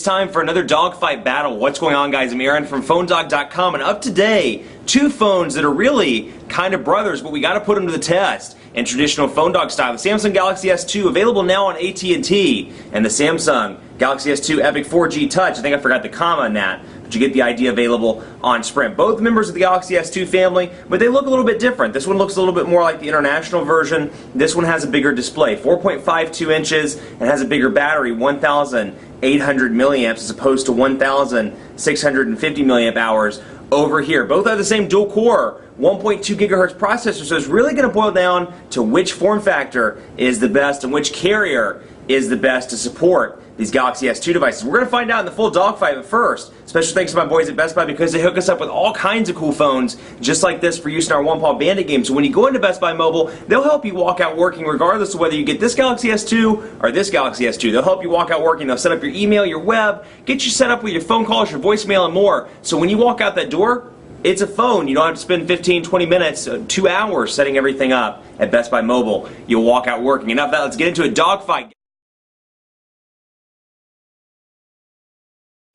time for another Dogfight battle. What's going on, guys? I'm Aaron from PhoneDog.com, and up today, two phones that are really kind of brothers, but we got to put them to the test in traditional phone dog style. The Samsung Galaxy S2 available now on AT&T, and the Samsung Galaxy S2 Epic 4G Touch. I think I forgot the comma on that, but you get the idea, available on Sprint. Both members of the Galaxy S2 family, but they look a little bit different. This one looks a little bit more like the international version. This one has a bigger display, 4.52 inches, and has a bigger battery, 1,800 milliamps as opposed to 1,650 milliamp hours over here. Both have the same dual core 1.2 gigahertz processor, so it's really going to boil down to which form factor is the best and which carrier is the best to support these Galaxy S2 devices. We're going to find out in the full dogfight, but first, special thanks to my boys at Best Buy because they hook us up with all kinds of cool phones just like this for use in our One Paw Bandit game. So when you go into Best Buy Mobile, they'll help you walk out working regardless of whether you get this Galaxy S2 or this Galaxy S2. They'll help you walk out working. They'll set up your email, your web, get you set up with your phone calls, your voicemail, and more. So when you walk out that door, it's a phone. You don't have to spend 15, 20 minutes, 2 hours setting everything up at Best Buy Mobile. You'll walk out working. Enough of that. Let's get into a dogfight.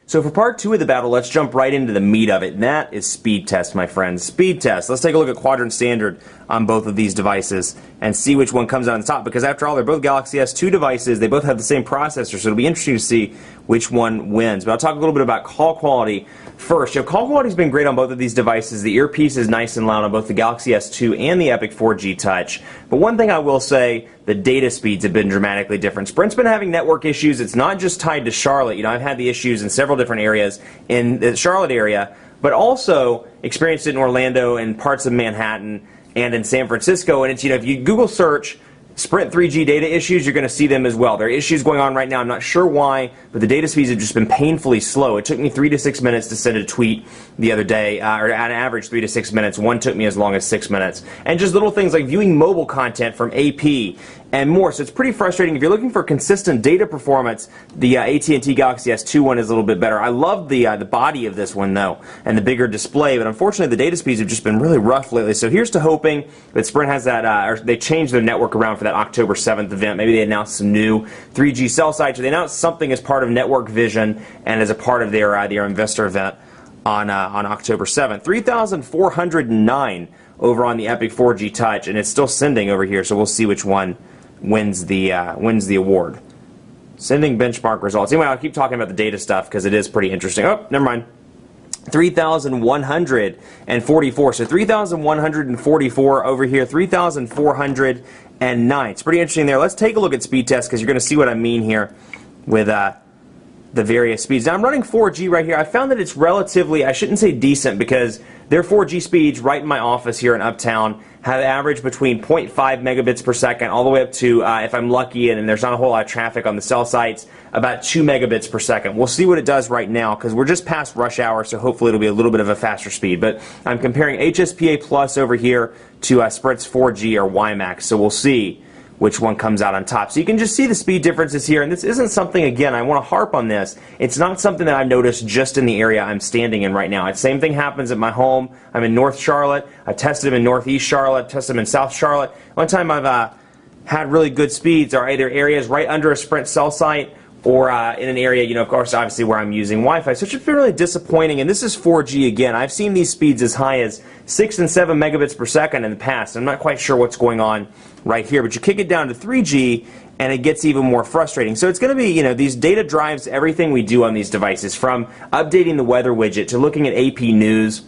So for part two of the battle, let's jump right into the meat of it, and that is speed test, my friends. Speed test. Let's take a look at quadrant standard on both of these devices and see which one comes out on top, because after all, they're both Galaxy S2 devices. They both have the same processor, so it'll be interesting to see which one wins. But I'll talk a little bit about call quality first. Call quality's been great on both of these devices. The earpiece is nice and loud on both the Galaxy S2 and the Epic 4G Touch. But one thing I will say, the data speeds have been dramatically different. Sprint's been having network issues. It's not just tied to Charlotte. You know, I've had the issues in several different areas in the Charlotte area, but also experienced it in Orlando and parts of Manhattan and in San Francisco. And it's, you know, if you Google search Sprint 3G data issues, you're going to see them as well. There are issues going on right now. I'm not sure why, but the data speeds have just been painfully slow. It took me 3 to 6 minutes to send a tweet the other day, or at an average 3 to 6 minutes. One took me as long as 6 minutes. And just little things like viewing mobile content from AP and more. So it's pretty frustrating. If you're looking for consistent data performance, the AT&T Galaxy S2 one is a little bit better. I love the body of this one, though, and the bigger display, but unfortunately the data speeds have just been really rough lately. So here's to hoping that Sprint has that, or they changed their network around for that October 7th event. Maybe they announced some new 3G cell sites, or they announced something as part of Network Vision and as a part of their investor event on October 7th. 3,409 over on the Epic 4G Touch, and it's still sending over here, so we'll see which one wins the award. Sending benchmark results. Anyway, I'll keep talking about the data stuff because it is pretty interesting. Oh, never mind. 3,144. So 3,144 over here. 3,409. It's pretty interesting there. Let's take a look at speed test because you're going to see what I mean here with the various speeds. Now I'm running 4G right here. I found that it's relatively, I shouldn't say decent, because their 4G speeds right in my office here in Uptown have averaged between 0.5 megabits per second all the way up to, if I'm lucky and there's not a whole lot of traffic on the cell sites, about 2 megabits per second. We'll see what it does right now because we're just past rush hour, so hopefully it'll be a little bit of a faster speed. But I'm comparing HSPA Plus over here to Sprint's 4G or WiMAX, so we'll see which one comes out on top. So you can just see the speed differences here, and this isn't something, again, I want to harp on this, it's not something that I've noticed just in the area I'm standing in right now. The same thing happens at my home. I'm in North Charlotte. I tested them in Northeast Charlotte, tested them in South Charlotte. One time I've had really good speeds are either areas right under a Sprint cell site or in an area, you know, of course, obviously where I'm using Wi-Fi. So it's just been really disappointing, and this is 4G again. I've seen these speeds as high as 6 and 7 megabits per second in the past. I'm not quite sure what's going on right here, but you kick it down to 3G, and it gets even more frustrating. So it's going to be, you know, these data drives everything we do on these devices, from updating the weather widget to looking at AP News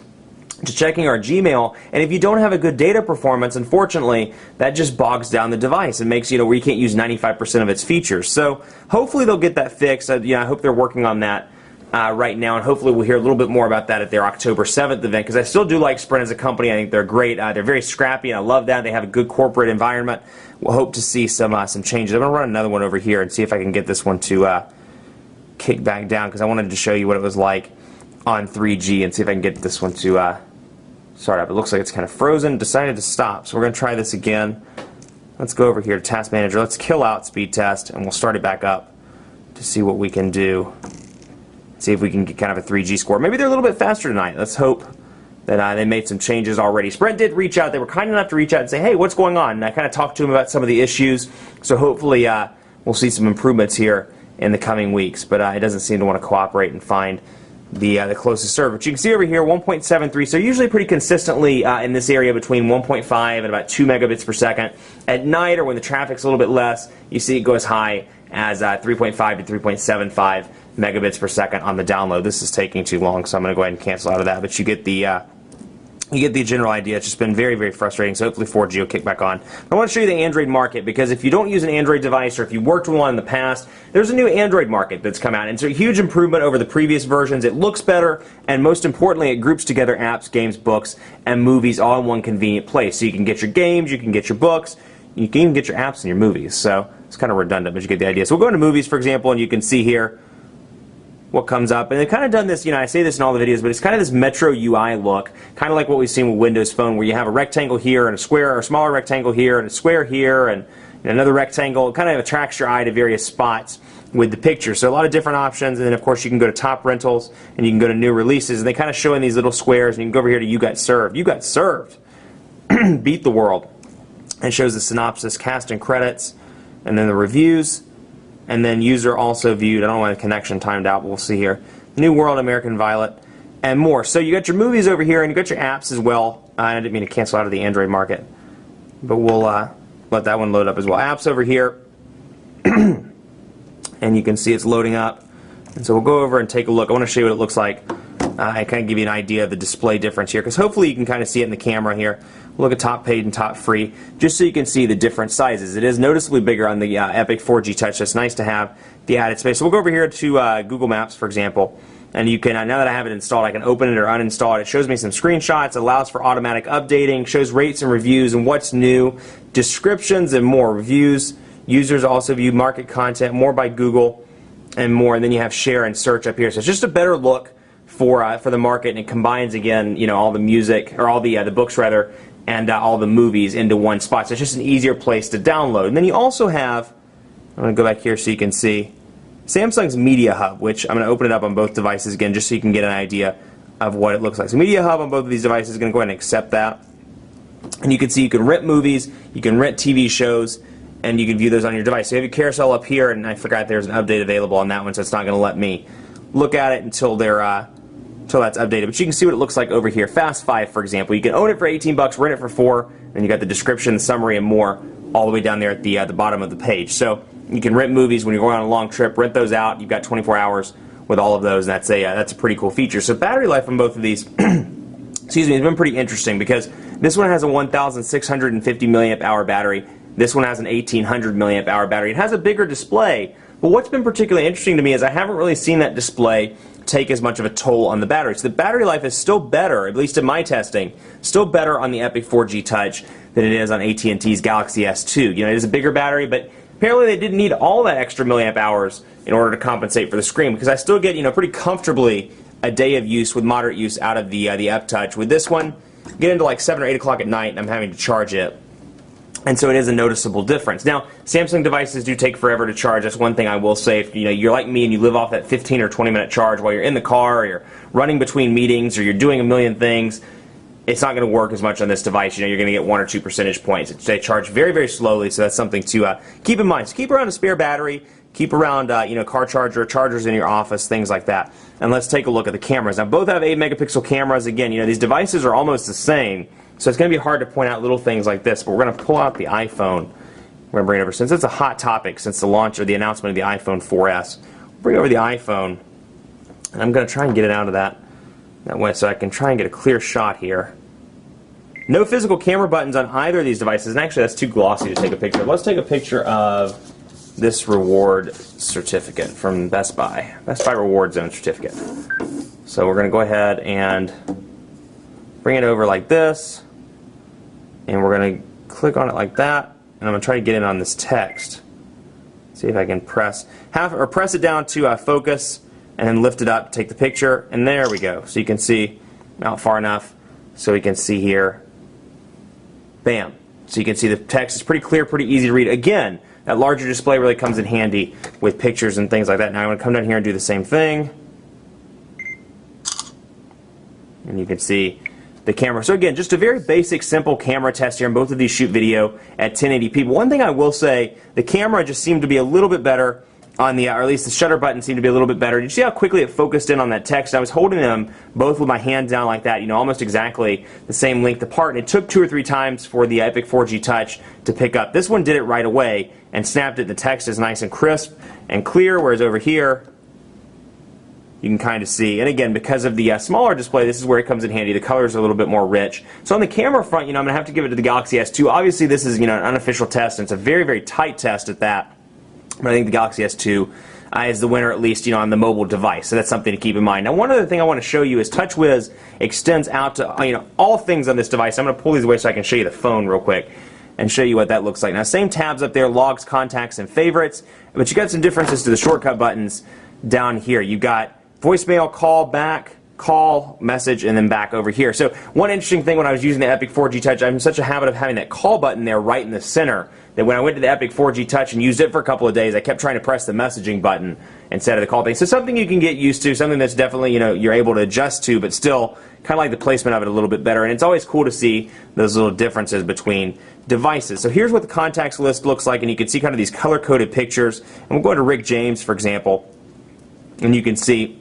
to checking our Gmail. And if you don't have a good data performance, unfortunately, that just bogs down the device and makes, you know, where you can't use 95% of its features. So hopefully they'll get that fixed. I hope they're working on that right now, and hopefully we'll hear a little bit more about that at their October 7th event, because I still do like Sprint as a company. I think they're great. They're very scrappy, and I love that. They have a good corporate environment. We'll hope to see some changes. I'm going to run another one over here and see if I can get this one to kick back down, because I wanted to show you what it was like on 3G and see if I can get this one to start up. It looks like it's kind of frozen. Decided to stop, so we're going to try this again. Let's go over here to Task Manager. Let's kill out speed test, and we'll start it back up to see what we can do. See if we can get kind of a 3G score. Maybe they're a little bit faster tonight. Let's hope that they made some changes already. Sprint did reach out. They were kind enough to reach out and say, hey, what's going on? And I kind of talked to them about some of the issues. So hopefully we'll see some improvements here in the coming weeks, but it doesn't seem to want to cooperate and find the closest server. But you can see over here 1.73, so usually pretty consistently in this area between 1.5 and about 2 megabits per second. At night or when the traffic's a little bit less, you see it go as high as 3.5 to 3.75 megabits per second on the download. This is taking too long, so I'm going to go ahead and cancel out of that, but you get the general idea. It's just been very, very frustrating, so hopefully 4G will kick back on. I want to show you the Android market, because if you don't use an Android device or if you worked with one in the past, there's a new Android market that's come out. And it's a huge improvement over the previous versions. It looks better, and most importantly, it groups together apps, games, books, and movies all in one convenient place. So you can get your games, you can get your books, you can even get your apps and your movies. So it's kind of redundant, but you get the idea. So we'll go into movies, for example, and you can see here what comes up. And they've kind of done this, I say this in all the videos, but it's kind of this Metro UI look, kind of like what we've seen with Windows Phone, where you have a rectangle here and a square, or a smaller rectangle here and a square here and another rectangle. It kind of attracts your eye to various spots with the picture. So a lot of different options, and then of course you can go to top rentals and you can go to new releases, and they kind of show in these little squares, and you can go over here to You Got Served. You Got Served. Beat the World. It shows the synopsis, cast and credits, and then the reviews. And then user also viewed. I don't know why the connection timed out, but we'll see here. New World, American Violet, and more. So you got your movies over here, and you got your apps as well. I didn't mean to cancel out of the Android market, but we'll let that one load up as well. Apps over here, and you can see it's loading up. And so we'll go over and take a look. I want to show you what it looks like. I kind of give you an idea of the display difference here, because hopefully you can kind of see it in the camera here. We'll look at top paid and top free, just so you can see the different sizes. It is noticeably bigger on the Epic 4G Touch, so it's nice to have the added space. So we'll go over here to Google Maps, for example, and you can, now that I have it installed, I can open it or uninstall it. It shows me some screenshots, it allows for automatic updating, shows rates and reviews and what's new, descriptions and more, reviews. Users also view market content, more by Google, and more. And then you have share and search up here. So it's just a better look for the market, and it combines, again, all the music, or all the books rather, and all the movies into one spot. So it's just an easier place to download. And then you also have, I'm going to go back here so you can see, Samsung's Media Hub, which I'm going to open it up on both devices again just so you can get an idea of what it looks like. So Media Hub on both of these devices is going to go ahead and accept that. And you can see you can rent movies, you can rent TV shows, and you can view those on your device. So you have your carousel up here, and I forgot there's an update available on that one, so it's not going to let me look at it until that's updated. But you can see what it looks like over here. Fast 5, for example. You can own it for 18 bucks, rent it for 4, and you got the description, the summary, and more all the way down there at the bottom of the page. So you can rent movies when you're going on a long trip, rent those out. You've got 24 hours with all of those, and that's a pretty cool feature. So battery life on both of these, excuse me, has been pretty interesting, because this one has a 1,650 milliamp hour battery. This one has an 1,800 milliamp hour battery. It has a bigger display, but what's been particularly interesting to me is I haven't really seen that display take as much of a toll on the battery. So the battery life is still better, at least in my testing, still better on the Epic 4G Touch than it is on AT&T's Galaxy S2. It is a bigger battery, but apparently they didn't need all that extra milliamp hours in order to compensate for the screen, because I still get, pretty comfortably a day of use with moderate use out of the Ep Touch. With this one, get into like 7 or 8 o'clock at night, and I'm having to charge it. And so it is a noticeable difference. Now, Samsung devices do take forever to charge. That's one thing I will say. If you're like me and you live off that 15 or 20 minute charge while you're in the car, or you're running between meetings, or you're doing a million things, it's not going to work as much on this device. You're going to get 1 or 2 percentage points. They charge very, very slowly, so that's something to keep in mind. So keep around a spare battery, keep around car chargers in your office, things like that. And let's take a look at the cameras. Now, both have 8 megapixel cameras. Again, these devices are almost the same. So it's going to be hard to point out little things like this, but we're going to pull out the iPhone. We're going to bring it over. Since it's a hot topic since the launch or the announcement of the iPhone 4S, we'll bring over the iPhone, and I'm going to try and get it out of that way so I can try and get a clear shot here. No physical camera buttons on either of these devices, and actually that's too glossy to take a picture. Let's take a picture of this reward certificate from Best Buy. Best Buy Reward Zone certificate. So we're going to go ahead and bring it over like this, and we're going to click on it like that, and I'm going to try to get in on this text. See if I can press it down to focus, and then lift it up, take the picture, and there we go. So you can see out far enough so we can see here. Bam. So you can see the text is pretty clear, pretty easy to read. Again, that larger display really comes in handy with pictures and things like that. Now I'm going to come down here and do the same thing. And you can see the camera. So again, just a very basic, simple camera test here, and both of these shoot video at 1080p. But one thing I will say, the camera just seemed to be a little bit better on the, or at least the shutter button seemed to be a little bit better. Did you see how quickly it focused in on that text? I was holding them both with my hand down like that, almost exactly the same length apart, and it took 2 or 3 times for the Epic 4G Touch to pick up. This one did it right away and snapped it. The text is nice and crisp and clear, whereas over here, you can kind of see, and again, because of the smaller display, this is where it comes in handy. The colors are a little bit more rich. So on the camera front, I'm going to have to give it to the Galaxy S2. Obviously, this is, an unofficial test, and it's a very, very tight test at that. But I think the Galaxy S2 is the winner, at least, on the mobile device. So that's something to keep in mind. Now, one other thing I want to show you is TouchWiz extends out to, all things on this device. I'm going to pull these away so I can show you the phone real quick and show you what that looks like. Now, same tabs up there, logs, contacts, and favorites, but you got some differences to the shortcut buttons down here. You've got voicemail, call, back, call, message, and then back over here. So one interesting thing when I was using the Epic 4G Touch, I'm in such a habit of having that call button there right in the center that when I went to the Epic 4G Touch and used it for a couple of days, I kept trying to press the messaging button instead of the call thing. So something you can get used to, something that's definitely, you're able to adjust to, but still kind of like the placement of it a little bit better. And it's always cool to see those little differences between devices. So here's what the contacts list looks like, and you can see kind of these color-coded pictures. And we'll go into Rick James, for example, and you can see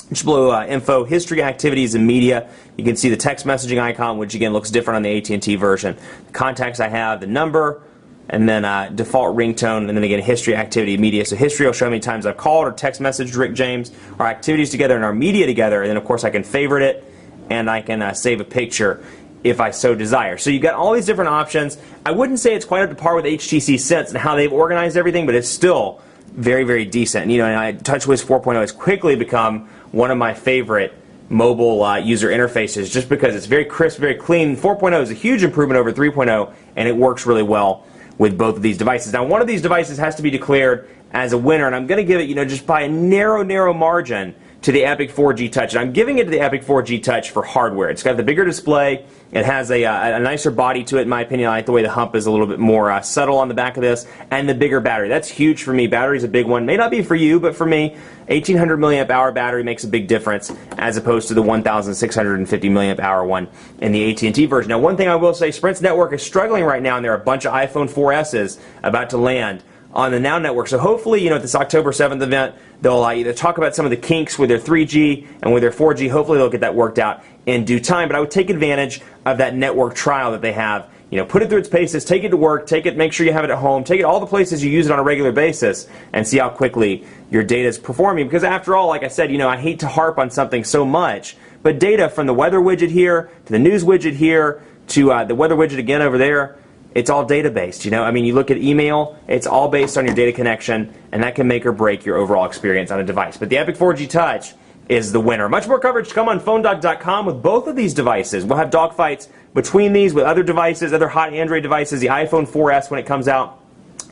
just below info, history, activities, and media. You can see the text messaging icon, which again looks different on the AT&T version. The contacts I have, the number, and then default ringtone, and then again history, activity, media. So history will show how many times I've called or text messaged Rick James, our activities together, and our media together. And then of course I can favorite it, and I can save a picture if I so desire. So you've got all these different options. I wouldn't say it's quite up to par with HTC Sense and how they've organized everything, but it's still very, very decent. And TouchWiz 4.0 has quickly become one of my favorite mobile user interfaces just because it's very crisp, very clean. 4.0 is a huge improvement over 3.0, and it works really well with both of these devices. Now, one of these devices has to be declared as a winner, and I'm going to give it, just by a narrow, narrow margin to the Epic 4G Touch. And I'm giving it to the Epic 4G Touch for hardware. It's got the bigger display. It has a nicer body to it, in my opinion. I like the way the hump is a little bit more subtle on the back of this, and the bigger battery. That's huge for me. Battery's a big one. May not be for you, but for me, 1,800 milliamp hour battery makes a big difference as opposed to the 1,650 milliamp hour one in the AT&T version. Now, one thing I will say, Sprint's network is struggling right now, and there are a bunch of iPhone 4S's about to land on the Now Network. So hopefully, at this October 7th event, they'll either talk about some of the kinks with their 3G and with their 4G. Hopefully they'll get that worked out in due time. But I would take advantage of that network trial that they have. Put it through its paces, take it to work, make sure you have it at home, take it all the places you use it on a regular basis, and see how quickly your data is performing. Because after all, like I said, I hate to harp on something so much, but data from the weather widget here, to the news widget here, to the weather widget again over there, it's all data-based, you look at email, it's all based on your data connection, and that can make or break your overall experience on a device. But the Epic 4G Touch is the winner. Much more coverage to come on PhoneDog.com with both of these devices. We'll have dogfights between these with other devices, other hot Android devices, the iPhone 4S when it comes out,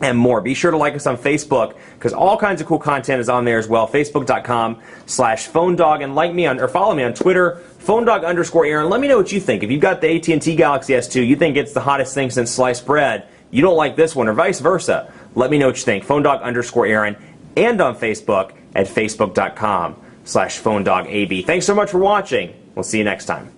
and more. Be sure to like us on Facebook, because all kinds of cool content is on there as well. Facebook.com/PhoneDog, and like me on, or follow me on Twitter, PhoneDog_Aaron. Let me know what you think. If you've got the AT&T Galaxy S2, you think it's the hottest thing since sliced bread, you don't like this one, or vice versa. Let me know what you think. PhoneDog_Aaron, and on Facebook at Facebook.com/PhoneDogAB. Thanks so much for watching. We'll see you next time.